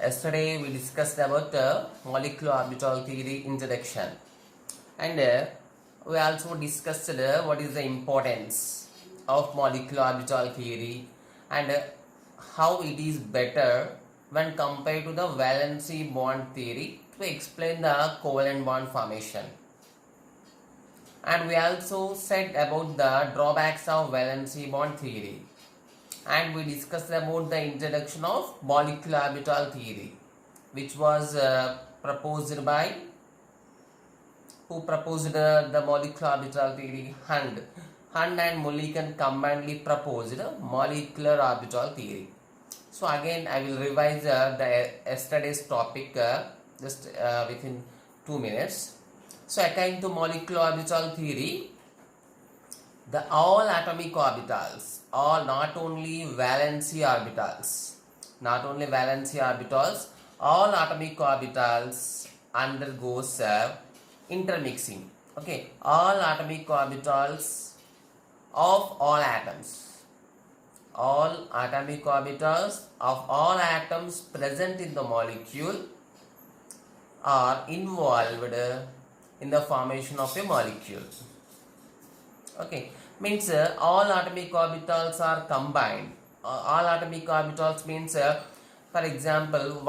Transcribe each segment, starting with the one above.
Yesterday we discussed about molecular orbital theory introduction, and we also discussed what is the importance of molecular orbital theory and how it is better when compared to the valency bond theory to explain the covalent bond formation. And we also said about the drawbacks of valency bond theory, and we discussed about the introduction of molecular orbital theory, which was proposed by who proposed the molecular orbital theory. Hund and Mulliken combinedly proposed molecular orbital theory. So again I will revise the yesterday's topic just within 2 minutes. So according to molecular orbital theory, the all atomic orbitals, all not only valency orbitals, all atomic orbitals undergoes intermixing. Okay, all atomic orbitals of all atoms, all atomic orbitals of all atoms present in the molecule are involved in the formation of a molecule. Okay, means all atomic orbitals are combined. All atomic orbitals means for example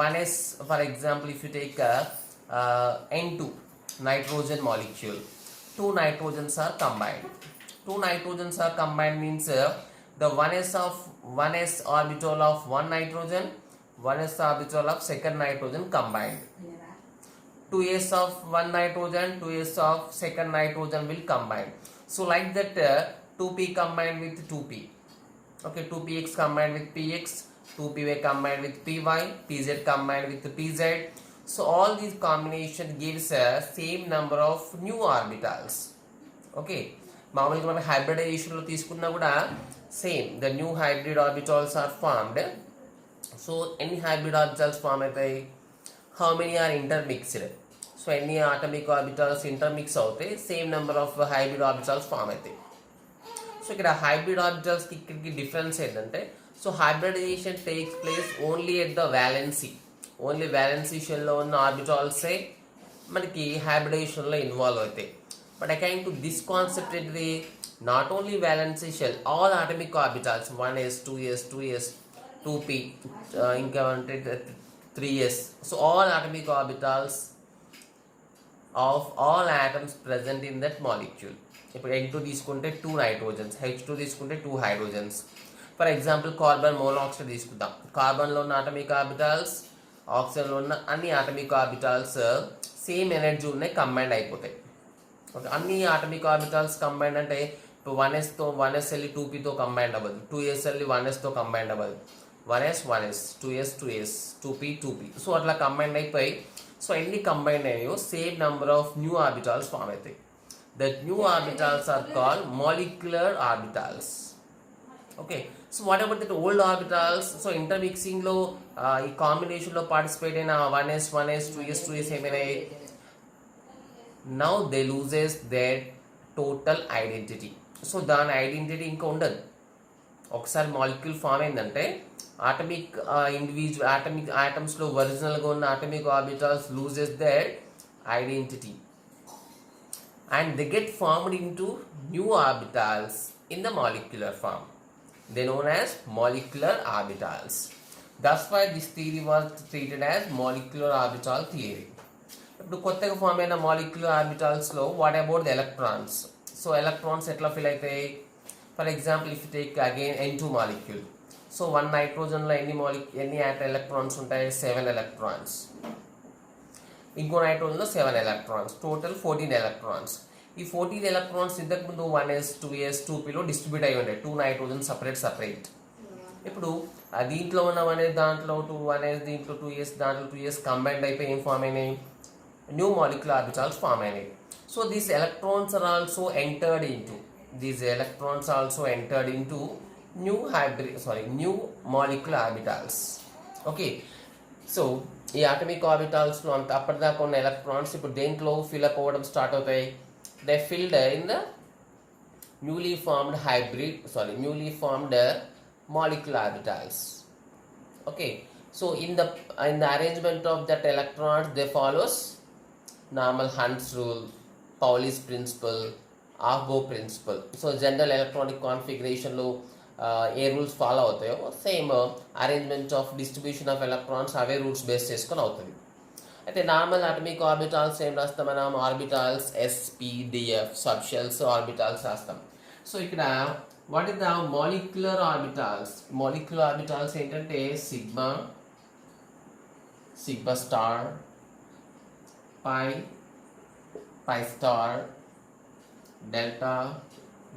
if you take N2 nitrogen molecule, two nitrogens are combined means the 1s orbital of one nitrogen, 1s orbital of second nitrogen combined. 2s of one nitrogen, 2s of second nitrogen will combine. So like that 2p combined with 2p. Okay, 2px combined with px, 2py combined with py, pz combined with pz. So all these combination gives a same number of new orbitals. Okay, మామూలుగా మనం hybridization లో తీసుకున్నా కూడా same, the new hybrid orbitals are formed. So any hybrid orbitals form అవుతాయి, how many are intermixed. So ఎన్ని atomic orbitals intermix అవుతాయి, same number of hybrid orbitals form అవుతాయి. So ఇక్కడ హైబ్రిడ్ ఆర్బిటల్స్కి ఇక్కడికి డిఫరెన్స్ ఏంటంటే, so hybridisation takes place only at the valency, only valency షెల్లో ఉన్న ఆర్బిటాల్సే మనకి హైబ్రిడైజేషన్లో ఇన్వాల్వ్ అవుతాయి. But according to this concept ఇది not only valency shell, all atomic orbitals 1s 2s 2s 2p ఇంకా అంటే 3s. So all atomic orbitals of all atoms present in that molecule. ఇప్పుడు N2 తీసుకుంటే 2 nitrogens, H2 తీసుకుంటే 2 hydrogens. For example carbon monoxide తీసుకుందాం. కార్బన్లో ఉన్న atomic orbitals, ఆక్సిజన్లో ఉన్న అన్ని atomic orbitals same energy ఉన్నాయి, కంబైండ్ అయిపోతాయి. ఓకే, అన్ని ఆటమిక్ ఆర్బిటాల్స్ కంబైండ్ అంటే ఇప్పుడు 1s వెళ్ళి 2pతో కంబైండ్ అవ్వదు, 2s వెళ్ళి 1sతో కంబైండ్ అవ్వదు, 1s 2s 2s 2p 2p. So అట్లా కంబైండ్ అయిపోయి, సో ఎన్ని కంబైండ్ అయ్యాయో same number of new orbitals form అవుతాయి. That new orbitals are called molecular orbitals. Okay, so what about that old orbitals? So ఇంటర్మిక్సింగ్లో ఈ కాంబినేషన్లో participate అయిన 1s 2s 2s ఏమైనాయి, now they loses their total identity. So దాని identity ఇంకా ఉండదు. ఒకసారి మాలిక్యూల్ ఫామ్ అయిందంటే ఆటమిక్ ఇండివిజువల్ ఆటమిక్ ఆటమ్స్లో ఒరిజినల్గా ఉన్న atomic orbitals loses their identity and they get formed into new orbitals in the molecular form. They known as molecular orbitals. That's why this theory was treated as molecular orbital theory. ఇప్పుడు కొత్తగా form అయిన molecular ఆర్బిటాల్స్లో what about the electrons? So electrons ఎట్లా feel అవుతాయి? For example if you take again N2 molecule, so 1 నైట్రోజన్లో ఎన్ని electrons ఉంటాయి? 7 electrons. ఇంకో నైట్రోజన్లో 7 ఎలక్ట్రాన్స్, టోటల్ 14 ఎలక్ట్రాన్స్. ఈ 14 ఎలక్ట్రాన్స్ ఇంతకుముందు 1s 2s 2pలో డిస్ట్రిబ్యూట్ అయి ఉండే, 2 నైట్రోజన్ సపరేట్. ఇప్పుడు దీంట్లో ఉన్న 1s దాంట్లో 1s దీంట్లో 2s దాంట్లో 2s కంబైండ్ అయిపోయి ఏం ఫామ్ అయినాయి? న్యూ మాలిక్యులర్ ఆర్బిటాల్స్ ఫామ్ అయినాయి. So these electrons are also entered into new molecular orbitals. Okay, so ఈ ఆటమిక్ ఆర్బిటాల్స్లో అంత అప్పటిదాకా ఉన్న ఎలక్ట్రాన్స్ ఇప్పుడు దేంట్లో ఫిల్అప్ అవ్వడం స్టార్ట్ అవుతాయి? They filled in the newly formed molecular orbitals. Okay, So in the arrangement of that electrons, they follows normal Hund's rule, Pauli's principle, Ahbo principle. So general electronic configuration లో ఏ rules follow అవుతాయో same arrangement of distribution of electrons అవే rules base చేసుకొని అవుతుంది. అయితే normal atomic orbitals ఏం రాస్తాం మనం? Orbitals spdf sub shells orbitals రాస్తాం. సో ఇక్కడ what is the molecular orbitals? Molecular orbitals ఏంటంటే sigma, sigma star, pi, pi star, delta,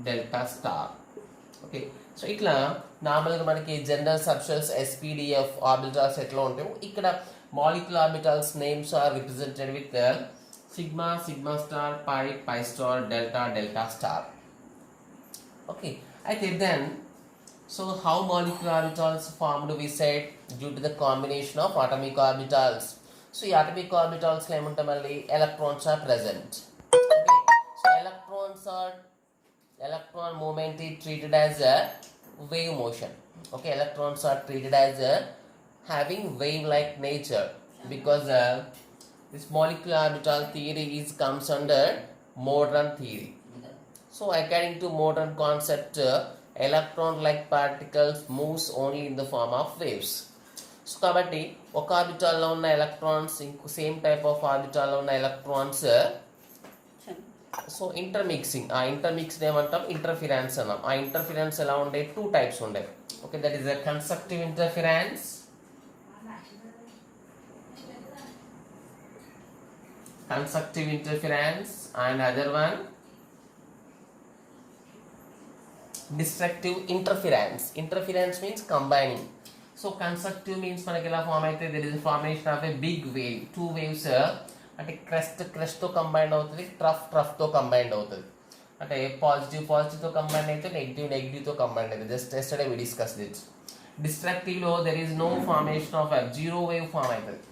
delta star. Okay, so ఇట్లా నార్మల్గా మనకి జనరల్ సబ్షెల్స్ ఎస్పీడిఎఫ్ ఆర్బిటాల్స్ ఎట్లా ఉంటాయో ఇక్కడ molecular orbitals names are represented with sigma, sigma star, pi, pi star, delta, delta star. Okay, అయితే then so how molecular orbitals formed? We said due to the combination of atomic orbitals. So ఈ atomic orbitals లో ఏముంటాయి? మళ్ళీ electrons are present. Okay, so electron movement is treated as a wave motion. Okay, electrons are treated as a having wave like nature because this molecular orbital theory is comes under modern theory. So according to modern concept, electron like particles moves only in the form of waves. So కాబట్టి ఒక ఆర్బిటాల్లో ఉన్న electrons ఇంకో same type of ఆర్బిటాల్లో ఉన్న electrons so intermixing, ఆ intermix ఏమంటాం? Interference అన్నాం. ఆ interference ఎలా ఉండే? 2 టైప్స్ ఉండే. Okay, that is the constructive interference, and other one destructive interference. Interference means combining. So constructive means మనకి ఎలా ఫామ్ అయితే there is a formation of a big wave, 2 waves అంటే crest తో కంబైండ్ అవుతుంది, trough తో combined అవుతుంది. అంటే positive తో కంబైండ్ అయితే నెగిటివ్ తో కంబైండ్ అయితే. Just yesterday we discussed it. Destructive లో there is no formation of a zero wave form అవుతుంది.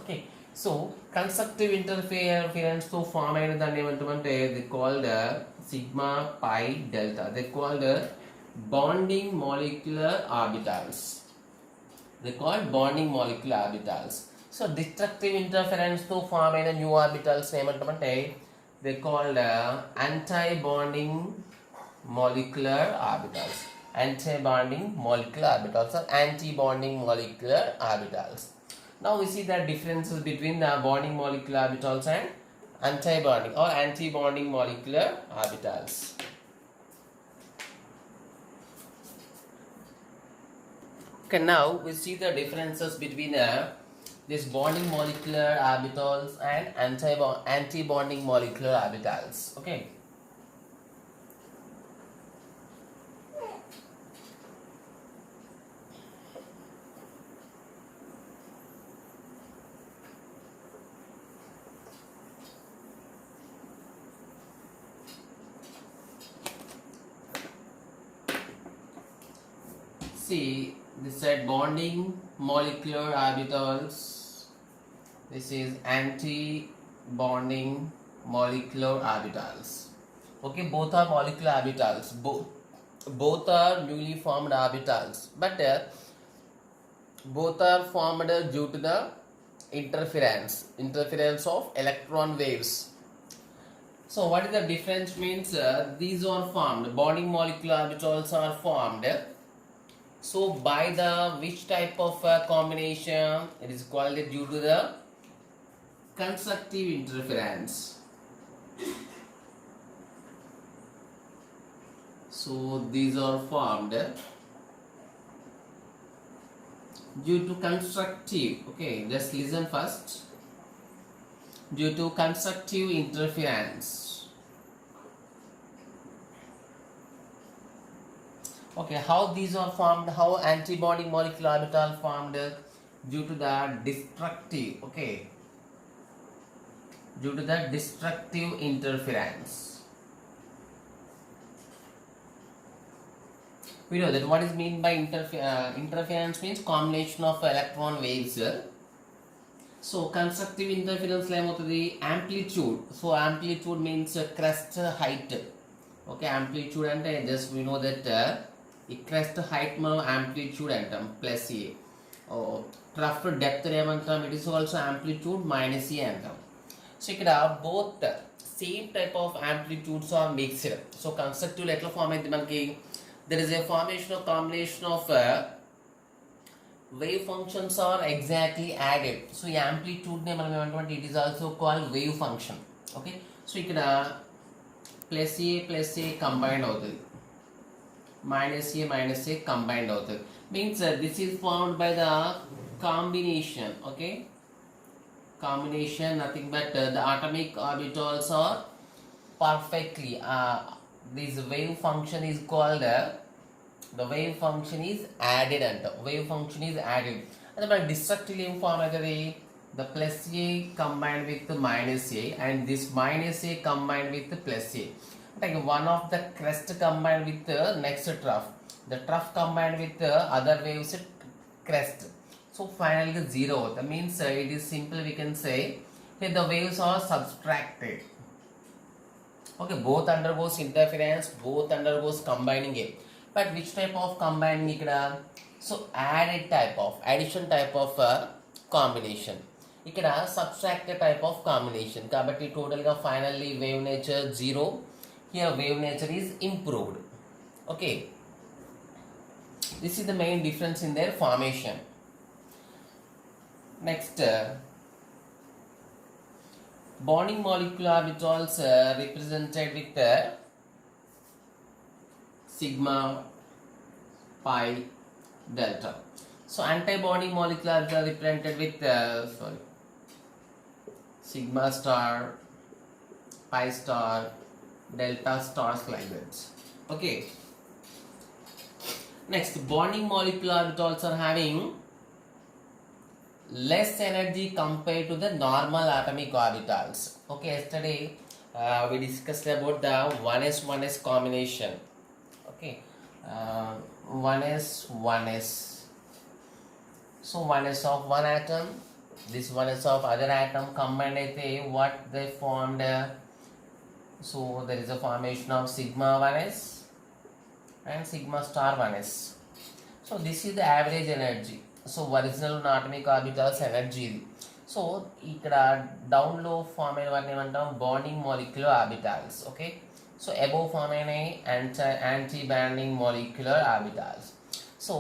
ఓకే, సో కన్స్ట్రక్టివ్ ఇంటర్ఫిరెన్స్ తో ఫామ్ అయిన దాన్ని ఏమంటామంటే they called sigma, pi, delta. They called bonding molecular orbitals. So destructive interference తో form అయిన new orbitals ఏమంటామంటే they called anti bonding molecular orbitals. Now we see the differences between the bonding molecular orbitals and anti-bonding molecular orbitals. Okay, now we see the differences between this bonding molecular orbitals and anti-bonding molecular orbitals. Okay. See, this said bonding molecular orbitals. This is anti-bonding molecular orbitals. Okay, both are molecular orbitals. Both are newly formed orbitals, but both are formed due to the interference of electron waves. So what is the difference? Means these are formed. Bonding molecular orbitals are formed. So by the which type of combination? It is called due to the constructive interference. So these are formed due to constructive. Okay, just listen first. Due to constructive interference. Okay, how these are formed? How antibonding molecular orbital formed? Due to the destructive. Okay, due to the destructive interference. We know that what is mean by interference means combination of electron waves. So constructive interference la emotadi amplitude. So amplitude means crest height. Okay, amplitude ante just we know that ఈ crest height మనం amplitude అంటాం plus A. Trough depth ఏమంటాం, it is also amplitude minus A అంటాం. So ఇక్కడ both same type of amplitudes are mixed. So constructive ఎట్లా form అయింది మనకి, there is a formation of combination of wave functions are exactly added. So ఈ amplitude నే మనం ఏమంటామంటే it is also called wave function. Okay, so ఇక్కడ plus ఏ combined అవుతుంది, minus ఏ combined అవుతుంది. Means this is formed by the combination. Okay, combination nothing but the atomic orbitals are perfectly this wave function is called the wave function is added and wave function is added and the destructive name form aitadi the plus a combined with the minus a and this minus a combined with the plus a, like one of the crest combined with the next trough, the trough combined with the other waves crest, so finally zero. That means it is simple, we can say here the waves are subtracted. Okay, both undergoes interference, both undergoes combining it, but which type of combining ikkada, so added type of addition type of combination, ikkada subtracted type of combination. Kabatti total ga finally wave nature zero, here wave nature is improved. Okay, this is the main difference in their formation. Next, bonding molecular orbitals represented with sigma, pi, delta. So anti-bonding molecular orbitals represented with sigma star, pi star, delta stars, like that. Okay. Next, bonding molecular orbitals are having less energy compared to the normal atomic orbitals. Okay, yesterday we discussed about the 1s combination. Okay, 1s. So 1s of one atom, this 1s of other atom combined aithe what they formed, so there is a formation of sigma 1s and sigma star 1s. So this is the average energy. So original atomic orbitals energy ఇది. So ఇక్కడ డౌన్లో form అయిన వాటిని ఏమంటాం, bonding molecular orbitals. Okay, so above form అయినాయి anti bonding molecular orbitals. So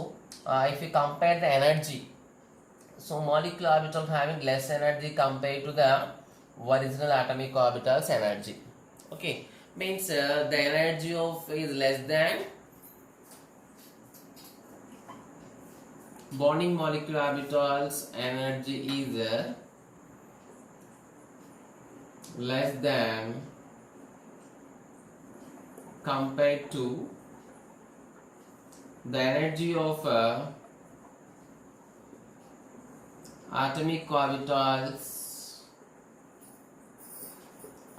if you compare the energy, so molecular orbitals having less energy compare to the original atomic orbitals energy. Okay, means the energy of is less than bonding molecular orbitals energy is less than compared to the energy of atomic orbitals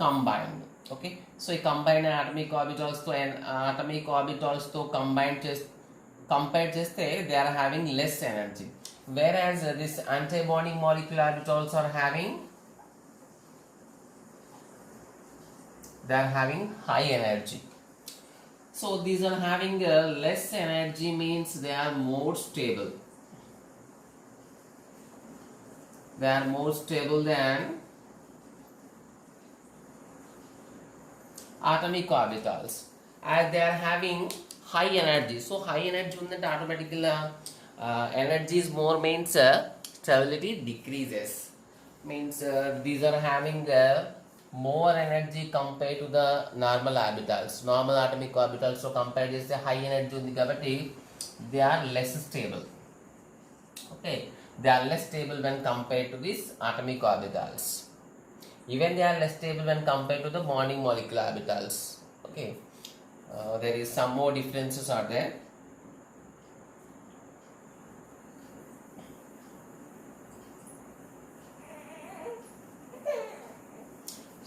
combined. Okay, so ఈ combined atomic orbitals తో atomic orbitals తో compare చేస్తే they are having less energy, whereas this anti-bonding molecular orbitals are having high energy. So these are having less energy means they are more stable. They are more stable than atomic orbitals as they are having high energy. So high energy unante automatically energy is more means stability decreases, means these are having more energy compared to the normal orbitals. Normal atomic orbitals so compare cheste high energy undi kabatti they are less stable. Okay, they are less stable when compared to these atomic orbitals. Even they are less stable when compared to the bonding molecular orbitals. Okay, there is some more differences are there.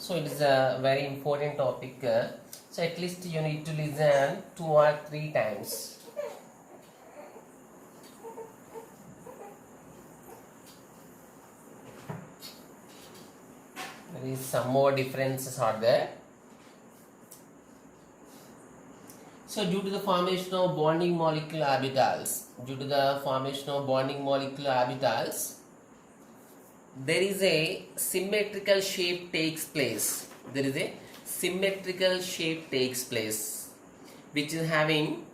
So it is a very important topic, so at least you need to listen 2 or 3 times. There is some more differences are there. So So due to the formation of bonding molecular orbitals, there is a symmetrical shape takes place. Which is having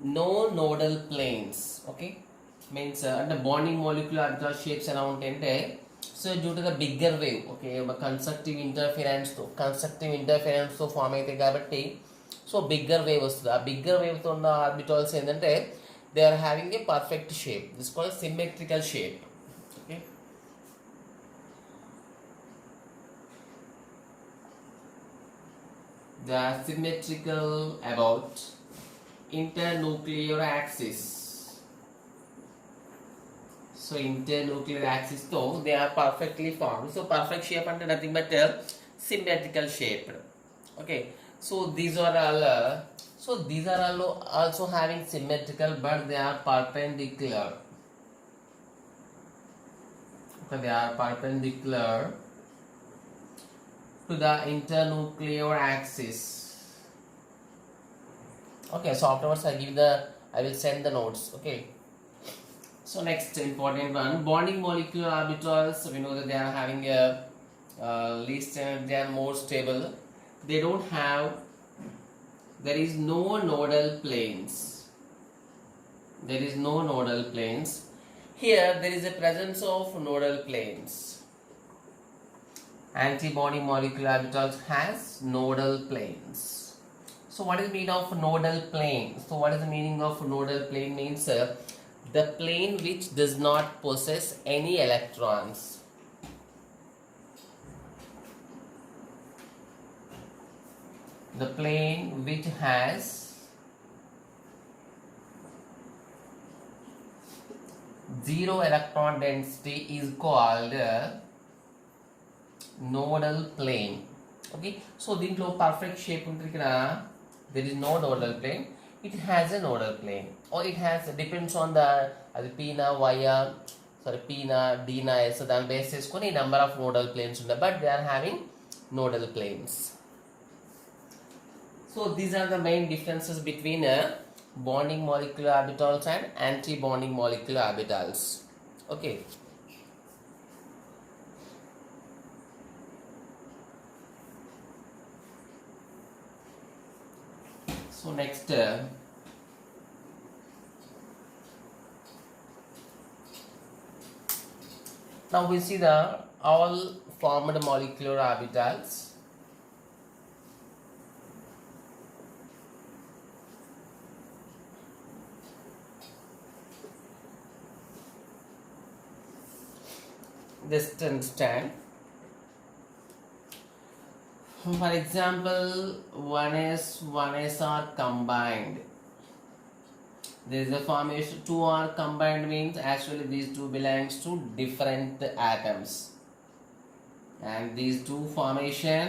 no nodal planes. Okay, means and the bonding molecular orbital shapes around ante. So due to the bigger wave, okay, constructive interference తో form అయితే కాబట్టి so bigger wave వస్తుంది. ఆ bigger wave తో ఉన్న orbitals ఏంటంటే they are having a perfect shape. This called symmetrical shape. Okay, they are symmetrical about internuclear axis. So internuclear axis though they are perfectly formed. So perfect shape and nothing but symmetrical shape. Okay, so these are all also having symmetrical but they are perpendicular. So they are perpendicular to the internuclear axis. Okay, so afterwards I will send the notes. Okay, so next important one, bonding molecular orbitals. We know that they are having a least they are more stable. They don't have, there is no nodal planes. Here there is a presence of nodal planes. Antibody molecular orbitals has nodal planes. So what is the meaning of nodal plane? So what is the meaning of nodal plane? Means the plane which does not possess any electrons. The plane which has zero electron density is called nodal plane. Okay, so దీంట్లో perfect shape ఉంటుంది ఇక్కడ. There is no nodal plane. It has a nodal plane, or it has, depends on the Pina, Dina, S. దాని base చేసుకొని number of nodal planes ఉన్నాయి, but they are having nodal planes. So these are the main differences between bonding molecular orbitals and anti-bonding molecular orbitals. Okay. So next, now we see the all formed molecular orbitals. Just understand. For example, 1s are combined. There is a formation 2 are combined, means actually these two belongs to different atoms, and these two formation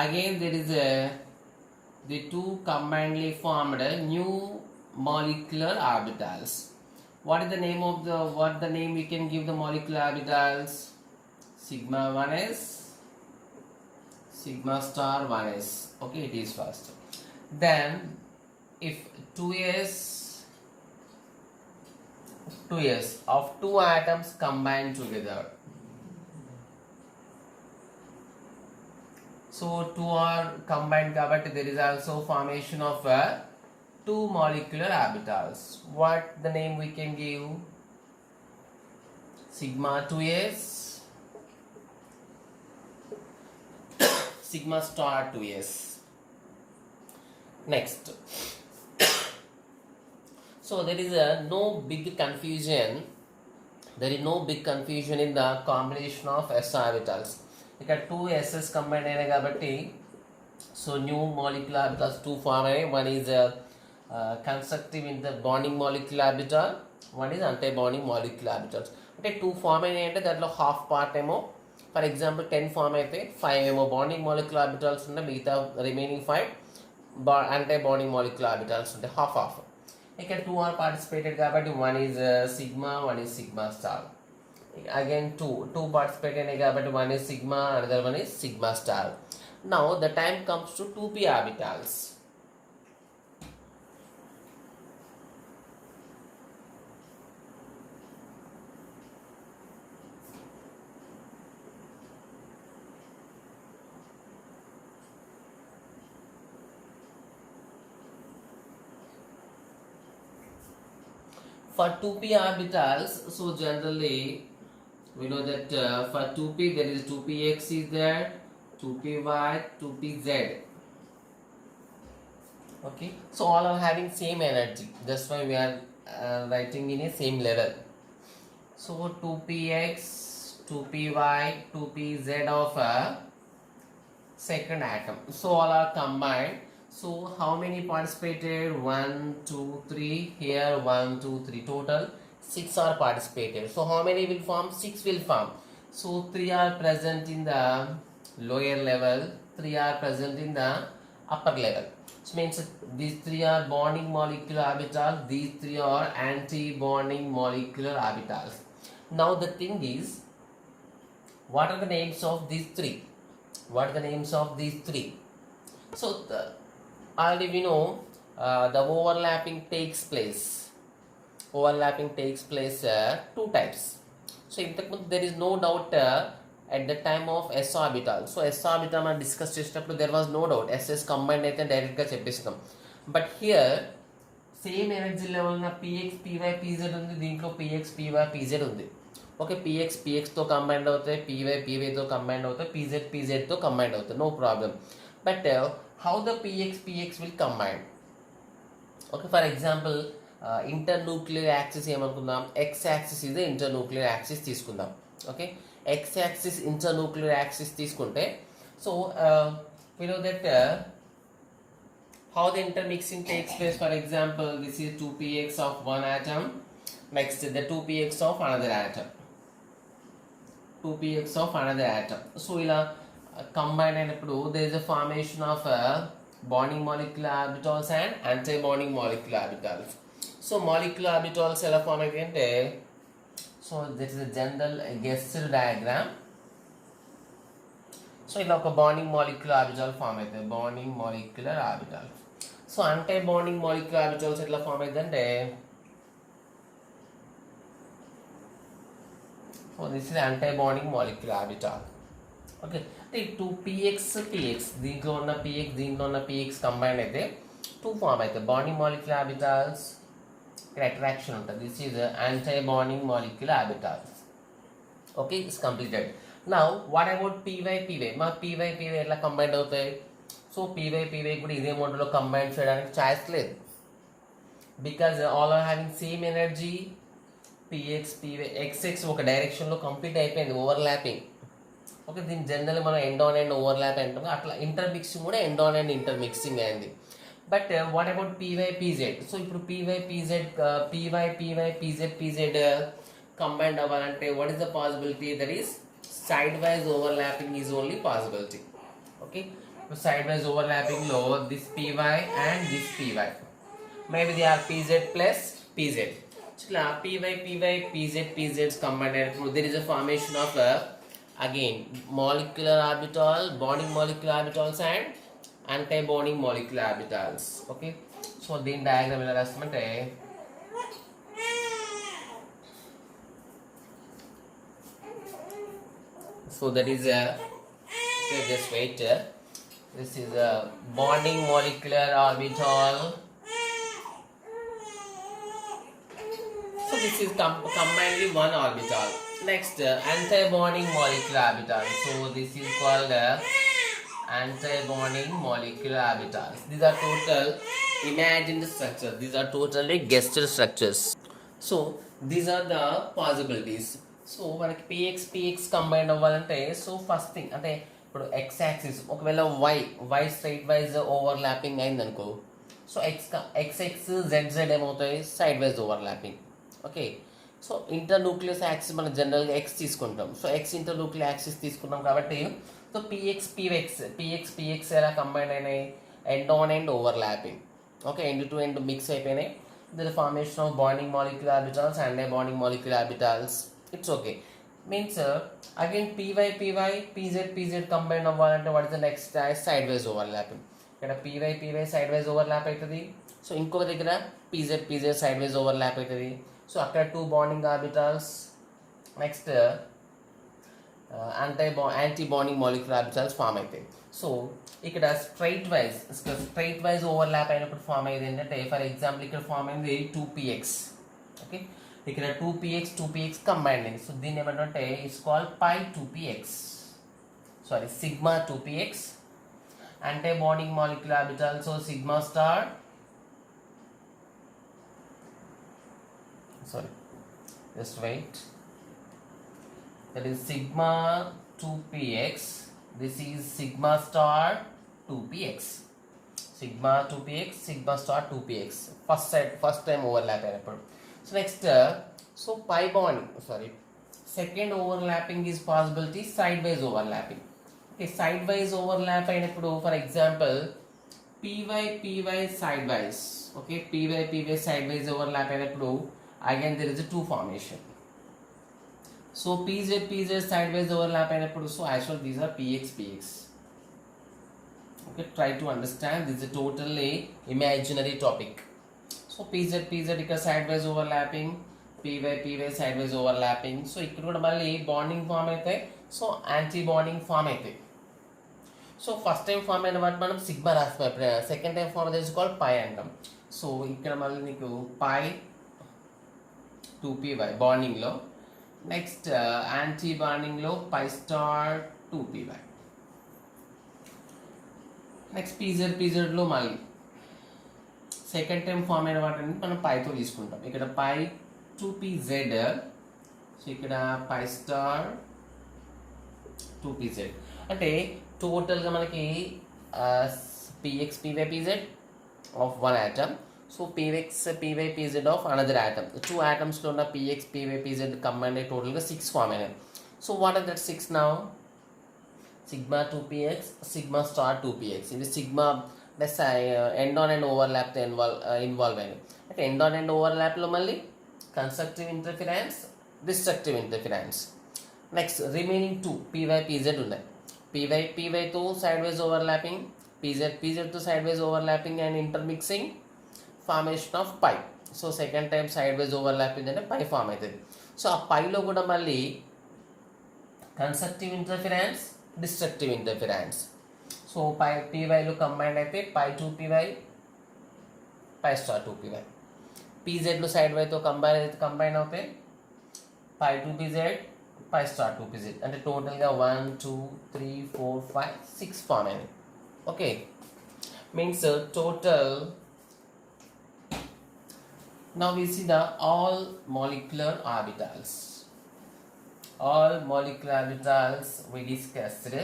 again there is the two combinedly formed new molecular orbitals. What is the name of the name we can give the molecular orbitals? Sigma 1s, sigma star 1s. Okay, it is first. Then if 2s of two atoms combined together, so two are combined, but there is also formation of two molecular orbitals. What the name we can give? Sigma 2s, sigma star 2s. Next, so there is no big confusion. There is no big confusion in the combination of s orbitals. ఇక్కడ 2 s's combined అయినాయి కాబట్టి so new molecular orbitals 2 form అయినాయి. One is constructive in the bonding molecular orbital, one is anti-bonding molecular orbitals. అంటే 2 form అయినాయి అంటే దాంట్లో half part ఏమో, for example 10 form అయితే 5 ఏమో బాండింగ్ మాలిక్యులర్ ఆర్బిటాల్స్ ఉంటాయి, మిగతా రిమైనింగ్ 5 anti-bonding molecular orbitals ఉంటాయి, హాఫ్ హాఫ్. ఇక్కడ 2 are participated కాబట్టి one is sigma, one is sigma star. Again 2 participate అయినాయి కాబట్టి one is sigma, another one is sigma star. Now the time comes to 2p orbitals. For 2p orbitals, so generally we know that for 2p there is 2px is there, 2py, 2pz. Okay, so all are having same energy. That's why we are writing in a same level. So 2px, 2py, 2pz of a second atom. So all are combined. So how many participated? 1, 2, 3. Here 1, 2, 3. Total 6 are participated. So how many will form? 6 will form. So 3 are present in the lower level, 3 are present in the upper level. So means these 3 are bonding molecular orbitals, these 3 are anti-bonding molecular orbitals. Now the thing is, what are the names of these 3? What are the names of these 3? So already we know the overlapping takes place. Overlapping takes place two types. So there is no doubt at the time of s orbital. So s orbital మనం discuss చేసేటప్పుడు there was no doubt ss combined అయితే direct గా చెప్పేస్తాం. But here same energy level ఉన్న px py pz ఉంది, దీంట్లో px py pz ఉంది. Okay, px px తో కంబైండ్ అవుతాయి, py py తో కంబైండ్ అవుతాయి, pz pz తో కంబైండ్ అవుతాయి, no problem. But how the px px will combine? Okay, for example internuclear axis ఏమనుకుందాం, ఎక్స్ యాక్సిస్ ఇది ఇంటర్న్యూక్లియర్ యాక్సిస్ తీసుకుందాం. Okay, x axis internuclear axis తీసుకుంటే so we know that how the intermixing takes place. For example, this is 2px of one atom, next the 2px of another atom, 2px of another atom. So ఇలా combine అయినప్పుడు there is a formation of bonding molecular orbitals and anti-bonding molecular orbitals. So molecular orbitals ఎలా form అవుతాయి అంటే, so this is a general Gestell diagram. So ఇలా ఒక bonding molecular orbital form అవుతుంది, bonding molecular orbital. So anti bonding molecular orbitals ఎట్లా form అవుతుంది అంటే, so this is anti bonding molecular orbital. Okay, అంటే 2px px దీంట్లో ఉన్న px దీంట్లో ఉన్న px కంబైన్ అయితే 2 ఫామ్ అవుతాయి, బాండింగ్ మాలిక్యులర్ ఆర్బిటాల్స్. ఇక్కడ అట్రాక్షన్ ఉంటుంది, this is anti bonding molecular orbitals. Okay, it's completed. Now what about py py? మా py py ఎట్లా కంబైండ్ అవుతాయి? సో py py కూడా ఇదే మోడల్లో కంబైన్ చేయడానికి ఛాయిస్ లేదు, because all are having same energy. px py xx ఒక డైరెక్షన్లో కంప్లీట్ అయిపోయింది, ఓవర్లాపింగ్. ఓకే, దీని జనరల్ మనం ఎండ్ ఆన్ ఎండ్ ఓవర్లాప్ అంటాం, అట్లా ఇంటర్మిక్సింగ్ కూడా ఎండ్ ఆన్ ఎండ్ ఇంటర్మిక్సింగ్ అయింది. But what about py pz? So ఇప్పుడు py pz pz కంబైండ్ అవ్వాలంటే what is the possibility? That is side wise overlapping is only possibility. Okay, side wise overlapping లో this py and this py maybe they are pz plus pz. ఇట్లా py pz combined అయినప్పుడు there is a formation of again molecular orbital, bonding molecular orbitals and anti-bonding molecular orbitals. Okay, so దీని diagram ఎలా రాస్తామంటే, so that is okay, just wait, this is a bonding molecular orbital. So this is combined with one orbital. Next, anti-bonding molecular orbital. So this is called anti-bonding molecular orbitals. These are total imagined structures. These are totally Gestell structures. So these are the possibilities. So మనకి px combine అవ్వాలంటే, so first thing అంటే ఇప్పుడు x axis ఒకవేళ y straight wise overlapping అయింది అనుకో, so x z ఏమవుతాయి? Side wise overlapping. Okay, so internucleus axis మనం జనరల్గా ఎక్స్ తీసుకుంటాం, సో ఎక్స్ ఇంటర్న్యూక్లియర్ యాక్సిస్ తీసుకున్నాం కాబట్టి సో px px ఎలా కంబైన్ అయినాయి? End on end overlapping. Okay, end to end mix అయిపోయినాయి. The formation of bonding molecular orbitals and bonding molecular orbitals. It's okay. Means again py pz combine అవ్వాలంటే what is the next side ways overlapping. ఇక్కడ py side ways overlap అవుతుంది. So ఇంకొక దగ్గర pz side ways overlap అవుతుంది. So అక్కడ 2 bonding orbitals. Next anti bonding molecular orbitals form అవుతాయి. So ఇక్కడ straight wise overlap అయినప్పుడు ఫామ్ అయ్యేది ఏంటంటే ఫర్ ఎగ్జాంపుల్ ఇక్కడ ఫామ్ అయింది 2px. ఓకే, ఇక్కడ 2px కంబైండ్ అయింది. సో దీన్ని ఏమంటే it's called pi 2px, sorry sigma 2px anti bonding molecular orbital. So sigma star, sorry just wait, that is sigma 2px, this is sigma star 2px, sigma 2px sigma star 2px first time overlap అయినప్పుడు. So next so pi bonding second overlapping is possibility side wise overlapping. Okay, side wise overlap అయినప్పుడు for example py side wise. Okay, py side wise overlap అయినప్పుడు again there is a 2 formation. So pz sideways overlap అయినప్పుడు so actually these are px. Okay, try to understand, this is a totally imaginary topic. So pz ఇక్కడ sideways overlapping, py sideways overlapping. So ఇక్కడ కూడా మళ్ళీ bonding form అయితే so anti bonding form అయితే. So first time form అయిన వాటి మనం sigma రాస్తాం, సెకండ్ టైం ఫామ్ అయితే కాల్డ్ పై అంటాం. సో ఇక్కడ మళ్ళీ నీకు పై 2py బాండింగ్లో, నెక్స్ట్ యాంటీ బాండింగ్లో పై స్టార్ 2py, నెక్స్ట్ pzలో మళ్ళీ సెకండ్ టైం ఫామ్ అయిన వాటిని మనం పైతో తీసుకుంటాం. ఇక్కడ పై 2pz, సో ఇక్కడ పై స్టార్ 2pz అంటే టోటల్గా మనకి px py pz of one atom. So px py pz of another atom. The 2 atoms lo unna px py pz combined total ga 6 form ayinayi. So what are that 6 now? Sigma 2px sigma star 2px. This sigma plus end on end overlap the involve ayinayi. At end on end overlap lo malli constructive interference, destructive interference. Next remaining 2 py pz unnayi. py to sideways overlapping, pz to sideways overlapping and intermixing, formation of pi. So second time side wise overlapping అంటే pi form అవుతుంది. So ఆ పైలో కూడా మళ్ళీ constructive interference, destructive interference. So పీవైలో combined అయితే pi 2py pi star 2py. పీజెడ్లు side వైతో కంబైన్ అవుతాయి pi 2pz pi star 2pz. అంటే టోటల్గా 1 2 3 4 5 6 ఫామ్ అయింది. Okay, means total. Now we see the all molecular orbitals. All molecular orbitals we discussed.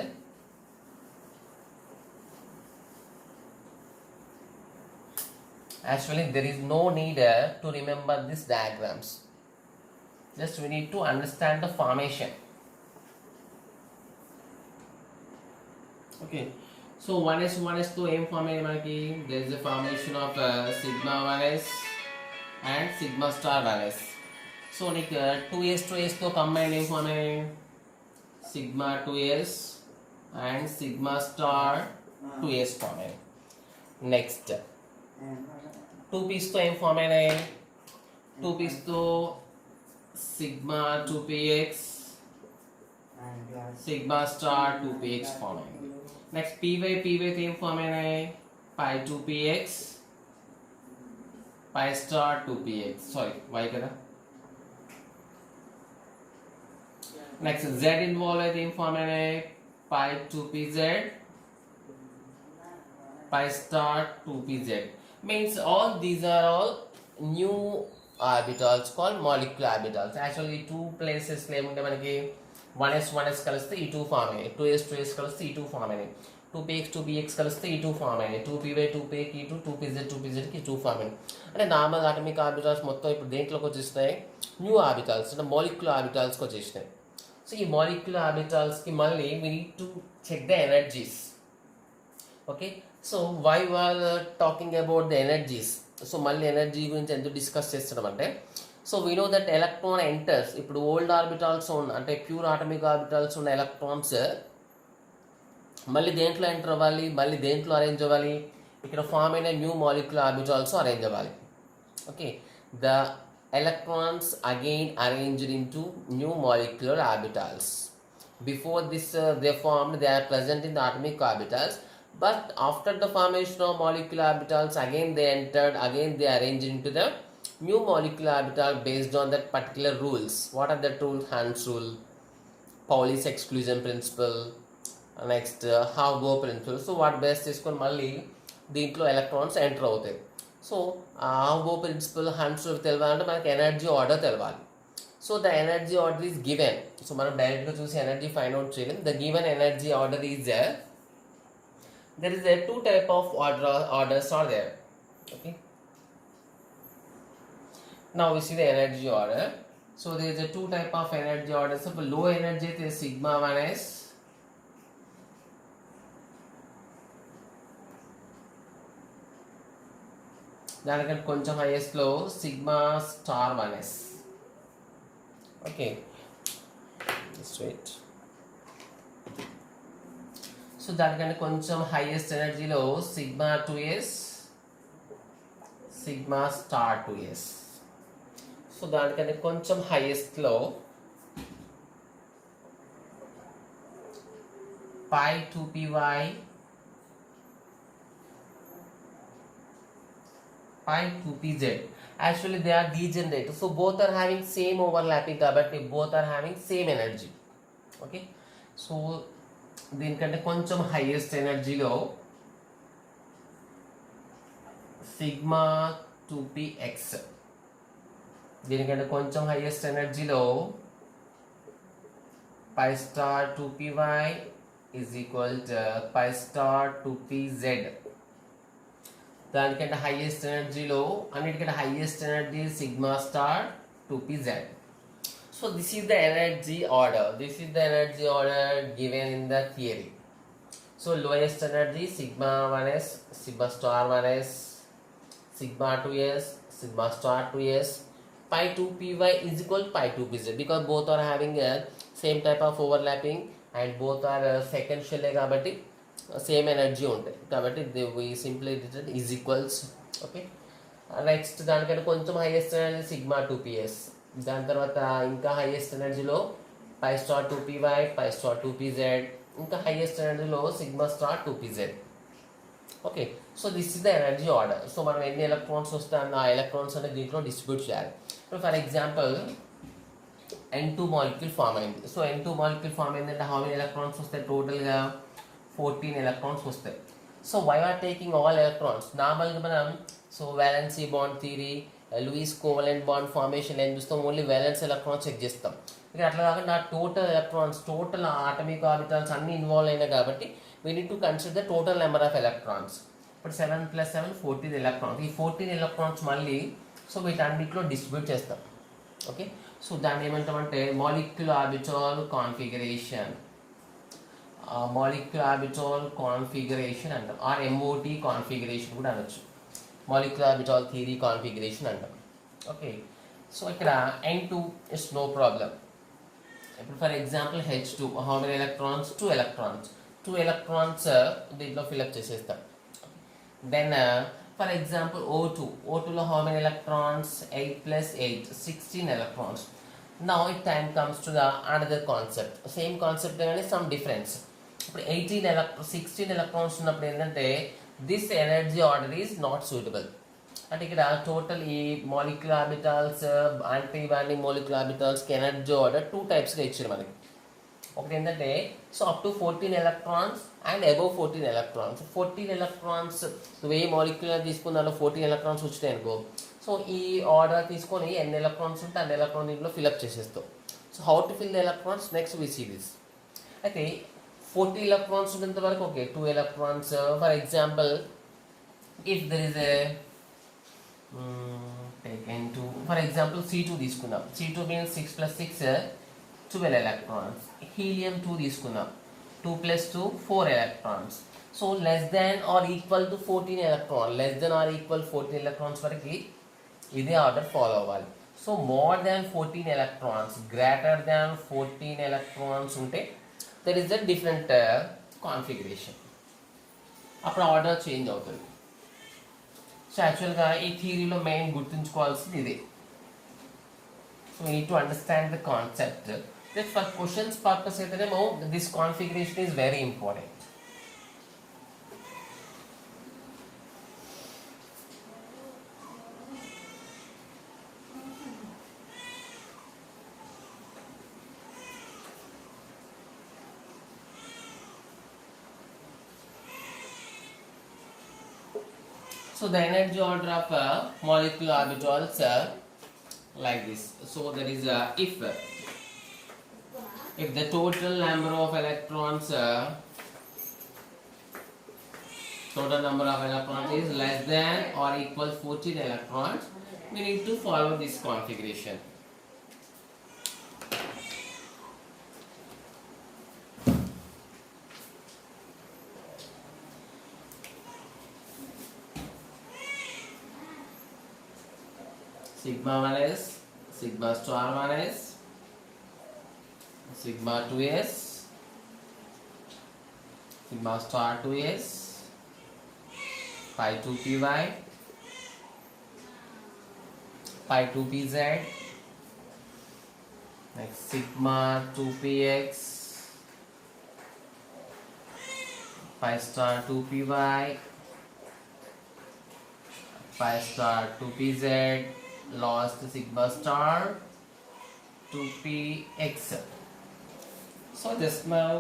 Actually there is no need to remember these diagrams. Just we need to understand the formation. Okay. So 1s to aim formation manaki there is a formation of sigma 1s and sigma star 1s. So నీకు 2s తో combine ఏం form అయ్యాయి sigma 2s and sigma star 2s form అయ్యాయి. Next 2p's తో ఏం form అయినాయి 2p's తో sigma 2px sigma star 2px form అయింది. నెక్స్ట్ py తో ఏం ఫామ్ అయినాయి pi 2px pi star 2px, sorry y కదా. నెక్స్ట్ z ఇన్వాల్వ్ అయితే ఏం ఫామ్ అయినాయి pi 2pz pi star 2pz. Means all these are all new orbitals called molecular orbitals. Actually 2 places ఏముంటే మనకి 1s కలిస్తే ఈ 2 ఫామ్ అయ్యాయి, 2s కలిస్తే ఈ 2 ఫామ్ అయినాయి, 2px కలిస్తే ఈ 2 ఫామ్ అయినాయి, 2py ఈ 2, 2pz కి 2 ఫామ్ అయినాయి. అంటే నార్మల్ అటామిక్ ఆర్బిటాల్స్ మొత్తం ఇప్పుడు దేంట్లోకి వచ్చేసినాయి న్యూ ఆర్బిటాల్స్ అంటే మాలిక్యులర్ ఆర్బిటాల్స్కి వచ్చేసినాయి. సో ఈ మాలిక్యులర్ ఆర్బిటాల్స్కి మళ్ళీ we need to check the energies. Okay, so why are talking about the energies. So మళ్ళీ ఎనర్జీ గురించి ఎందుకు డిస్కస్ చేస్తున్నాం అంటే so we know that electron enters. ఇప్పుడు ఓల్డ్ ఆర్బిటాల్స్ అంటే ప్యూర్ ఆటమిక్ ఆర్బిటాల్స్ ఉన్న ఎలక్ట్రాన్స్ మళ్ళీ దేంట్లో ఎంటర్ అవ్వాలి, మళ్ళీ దేంట్లో అరేంజ్ అవ్వాలి, ఇక్కడ ఫామ్ అయిన న్యూ మాలిక్యులర్ ఆర్బిటాల్స్ అరేంజ్ అవ్వాలి. Okay, the electrons again arranged into new molecular orbitals. Before this they formed, they are present in the atomic orbitals, but after the formation of molecular orbitals again they entered, again they arranged into the new molecular orbital based on that particular rules. What are the rules? Hans rule, Pauli's exclusion principle, next Haber principle. So what best తీసుకొని మళ్ళీ దీంట్లో electrons enter అవుతాయి. So Haber principle, Hans rule తెలవాలంటే మనకి energy order తెలవాలి. So the energy order is given. So మనం డైరెక్ట్గా చూసి energy find out చేయలేం. The given energy order is there is a two type of orders are there. Okay, now we see the energy order. So there is a two type of energy orders. So low energy is sigma 1s, దానికంటే కొంచెం highest లో sigma star 1s. Okay, just wait. So దానికంటే కొంచెం highest ఎనర్జీలో sigma 2s, sigma star 2s. So దానికంటే కొంచెం హైయెస్ట్లో pi 2py, pi 2pz. Actually they are degenerate, so both are having same overlapping kabatti both are having same energy. Okay, so దీనికంటే కొంచెం highest ఎనర్జీలో sigma 2px, దీనికంటే కొంచెం highest ఎనర్జీలో pi star 2py is equal to pi star 2pz. దానికంటే highest ఎనర్జీలో అన్నిటికంటే highest energy sigma star 2pz. So this is the energy order, this is the energy order given in the theory. So lowest energy sigma 1s, sigma star 1s, sigma 2s, sigma star 2s, pi 2py is equal to pi 2pz, because both are having a same type of overlapping and both are second shell కాబట్టి same energy ఉంటాయి కాబట్టి we simply is equals. Okay, next దానికంటే కొంచెం highest energy sigma 2ps, దాని తర్వాత ఇంకా highest ఎనర్జీలో పై star 2py, pi star 2pz, ఇంకా హైయెస్ట్ ఎనర్జీలో sigma star 2pz. Okay, so this is the energy order. So మనం ఎన్ని ఎలక్ట్రాన్స్ వస్తాయి ఆ ఎలక్ట్రాన్స్ అనేది దీంట్లో డిస్ట్రిబ్యూట్ చేయాలి. ఇప్పుడు for example N2 molecule form అయింది. సో N2 మాలిక్యూల్ ఫామ్ అయిందంటే హౌ మెనీ ఎలక్ట్రాన్స్ వస్తాయి? టోటల్గా 14 ఎలక్ట్రాన్స్ వస్తాయి. So why are taking all electrons? నార్మల్గా మనం so valency bond theory, Lewis covalent bond formation ఏం చూస్తాం? ఓన్లీ వ్యాలెన్స్ ఎలక్ట్రాన్స్ చెక్ చేస్తాం. ఇక అట్లా కాకుండా total electrons, total atomic orbitals అన్ని ఇన్వాల్వ్ అయినాయి కాబట్టి we need to consider the total number of electrons. ఇప్పుడు 7 + 7 14 ఎలక్ట్రాన్స్. ఈ 14 ఎలక్ట్రాన్స్ మళ్ళీ సో వీటన్నిటిలో డిస్ట్రిబ్యూట్ చేస్తాం. ఓకే, సో దాన్ని ఏమంటామంటే molecular orbital configuration, molecular orbital configuration అంటాం, ఆర్ MOT కాన్ఫిగరేషన్ కూడా అనొచ్చు, మాలిక్యులర్ ఆర్బిటాల్ థియరీ కాన్ఫిగరేషన్ అంటాం. ఓకే, సో ఇక్కడ N2 ఇస్ నో ప్రాబ్లం. ఇప్పుడు for example H2, how many electrons? 2 electrons. 2 electrons దీంట్లో ఫిల్అప్ చేసేస్తాం. దెన్ ఫర్ ఎగ్జాంపుల్ O2లో how many electrons? 8 + 8 16 electrons. Now it time comes to the another concept, same concept కానీ some difference. ఇప్పుడు 16 electrons ఉన్నప్పుడు ఏంటంటే this energy order is not suitable. అంటే ఇక్కడ total ఈ molecular orbitals, anti bonding molecular ఆర్బిటాల్స్కి energy order 2 టైప్స్గా ఇచ్చారు మనకి. ఒకటి ఏంటంటే so up to 14 electrons and above 14 electrons. 14 electrons ఏ మాలిక్యులర్ తీసుకున్నారో 14 ఎలక్ట్రాన్స్ వచ్చినాయి అనుకో, సో ఈ ఆర్డర్ తీసుకొని ఎన్ని ఎలక్ట్రాన్స్ ఉంటే అన్ని ఎలక్ట్రాన్ దీంట్లో ఫిల్అప్ చేసేస్తాం. So how to fill the electrons? Next we see this. అయితే 40 ఎలక్ట్రాన్స్ ఉన్నంత వరకు okay, 2 electrons. For example if there is a N2, for example C2 తీసుకుందాం. C2 means 6 + 6 12 electrons. హీలియం 2 తీసుకుందాం. 2 + 2 4 electrons. So less than or equal to 14 electron, less than or equal 14 electrons వరకు ఇదే order follow అవ్వాలి. So more than 14 electrons, greater than 14 electrons ఉంటే there is the different configuration. అప్పుడు order change అవుతుంది. So యాక్చువల్గా ఈ థియరీలో మెయిన్ గుర్తుంచుకోవాల్సింది ఇదే. So we need to understand the concept that for questions purpose అయితేనేమో this configuration is very important. So the energy order of molecular orbitals like this. So that is if the total number of electrons is less than or equal 14 electrons, we need to follow this configuration. Sigma 1 is, sigma star 1 is, sigma 2 is, sigma star 2 is, pi 2 py, pi 2 pz, next sigma 2 px, pi star 2 py, pi star 2 pz, lost sigma star 2px. So just now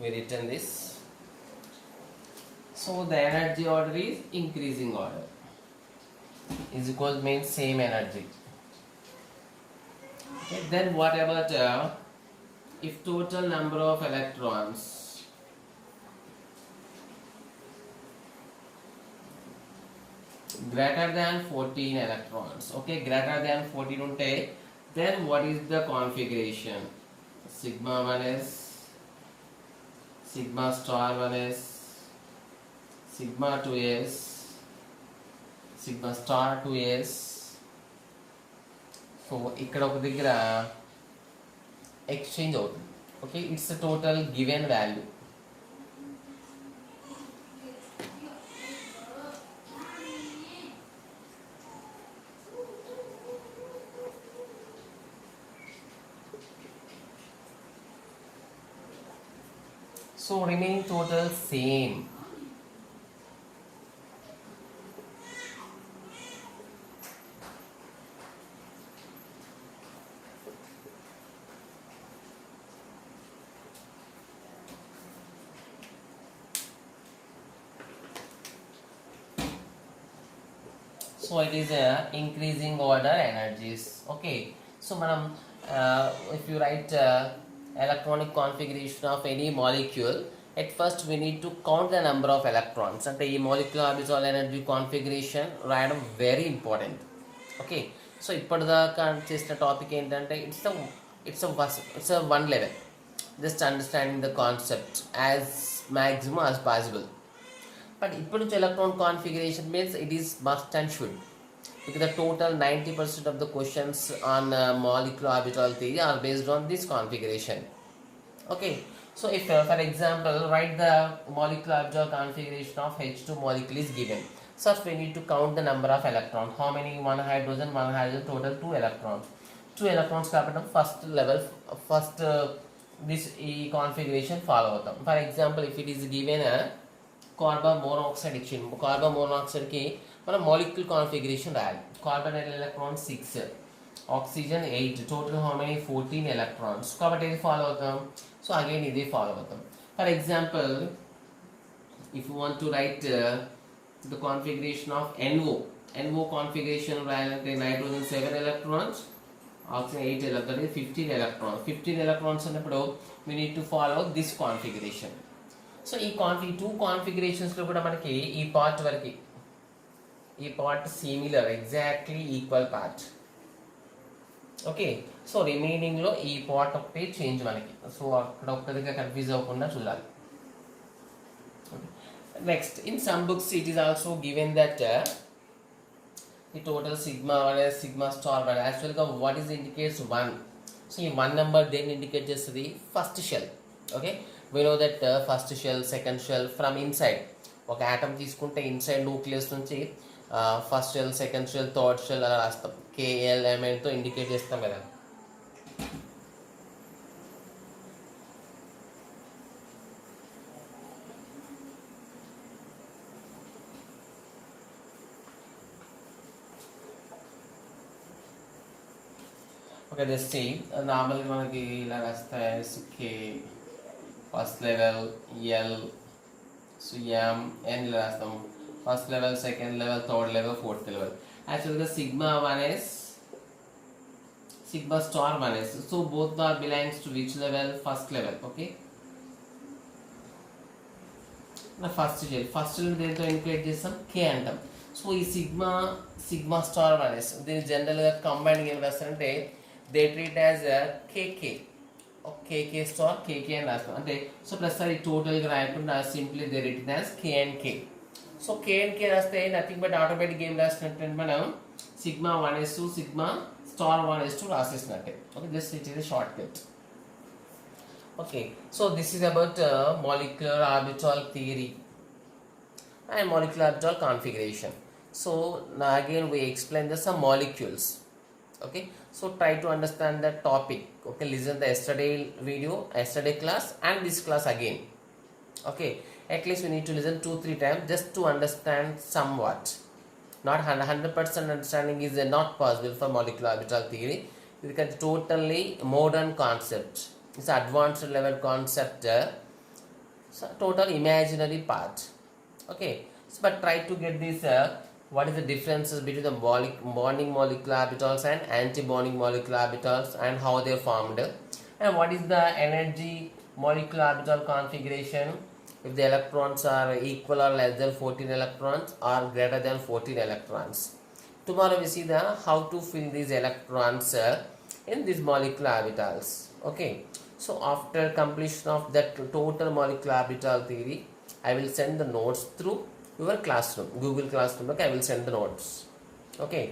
we written this. So the energy order is increasing order, is equal means same energy. Okay, then what about if total number of electrons greater than 14 electrons, okay, greater than 14 unte, then what is the configuration? Sigma 1 is, sigma star 1 is, sigma 2 is, sigma star 2 is. So ikkada oka daggara exchange avutundi. Okay, it's the total given value. So remaining total same. So it is a increasing order energies. Okay. So madam, if you write electronic configuration of any molecule, at first we need to count the number of electrons. And the molecular orbital energy configuration రాయడం very important. Okay. So ఇప్పటిదాకా చేసిన topic ఏంటంటే it's a one level. Just understanding the concept as maximum as possible. But ఇప్పుడు electron configuration means it is must and should, because the total 90% of the questions on molecular orbital theory are based on this configuration. Okay, so if for example write the molecular orbital configuration of H2 molecule is given. First we need to count the number of electrons. How many? One hydrogen, total 2 electrons. 2 electrons కాబట్టి first level, first this configuration follow అవుతాం. For example, if it is given a carbon monoxide ఇచ్చింది, carbon మోనాక్సైడ్కి మనం molecule configuration రాయాలి. Carbon electron 6, oxygen 8, total how many 14 electrons. కాబట్టి ఇది follow అవుతాం. So again ఇది ఫాలో అవుతాం. For example if you want to write the configuration of NO configuration రాయాలంటే nitrogen 7 electrons, oxygen 8 electrons, 15 electrons. 15 electrons అన్నప్పుడు we need to follow this configuration. So ఈ two కాన్ఫిగరేషన్స్లో కూడా మనకి ఈ పార్ట్ వరకు, ఈ part similar, exactly equal part. Okay, so రిమైనింగ్లో ఈ పార్ట్ ఒకటి చేంజ్ మనకి. సో అక్కడ ఒక్కదిగా కన్ఫ్యూజ్ అవ్వకుండా చూడాలి. Next, in some books it is also given that the total sigma 1 is sigma star 1. Actually, what is indicates 1. So, in one number then indicates the first shell. Okay, we know that first shell, second shell from inside. ఒక atom తీసుకుంటే inside nucleus నుంచి first shell, second shell, third shell అలా రాస్తాం. KLMNతో indicate చేస్తాం కదా. Okay, let's see. Normally మనకి ఇలా రాస్తాయి. K first level, L, so M, N ఇలా రాస్తాం. First level, second level, third level, fourth level. యాక్చువల్గా sigma 1 is sigma star 1 is. So both are belongs to which level? First level. Okay. నా first shell దేంతో include చేస్తాం? K అంటాం. So ఈ sigma star 1 is దీన్ని జనరల్గా combined ఏం రాస్తారంటే they treat as KK. KK star KK అని రాస్తాం. అంటే సో ప్రస్తుతం ఈ టోటల్గా రాయకుండా simply they written as K and K. So K and K రాస్తే నథింగ్ బట్ ఆటోమేటిక్ ఏం రాసినట్టు మనం sigma 1 is to sigma star 1 is to రాసేసినట్టే. Okay, just it is a shortcut. Okay, so this is about molecular orbital theory and molecular orbital configuration. So now again we explain the some molecules. Okay, so try to understand the topic. Okay, listen the yesterday video, yesterday class and this class again. Okay, at least we need to listen 2-3 times just to understand somewhat. Not 100% understanding is not possible for molecular orbital theory because totally modern concept. It's advanced level concept, so total imaginary part. Okay, so but try to get this what is the differences between the bonding molecular orbitals and anti-bonding molecular orbitals and how they are formed, and what is the energy molecular orbital configuration if the electrons are equal or less than 14 electrons or greater than 14 electrons. Tomorrow we see the how to fill these electrons in these molecular orbitals. Okay, so after completion of that total molecular orbital theory, I will send the notes through your classroom, Google Classroom. Okay, I will send the notes. Okay.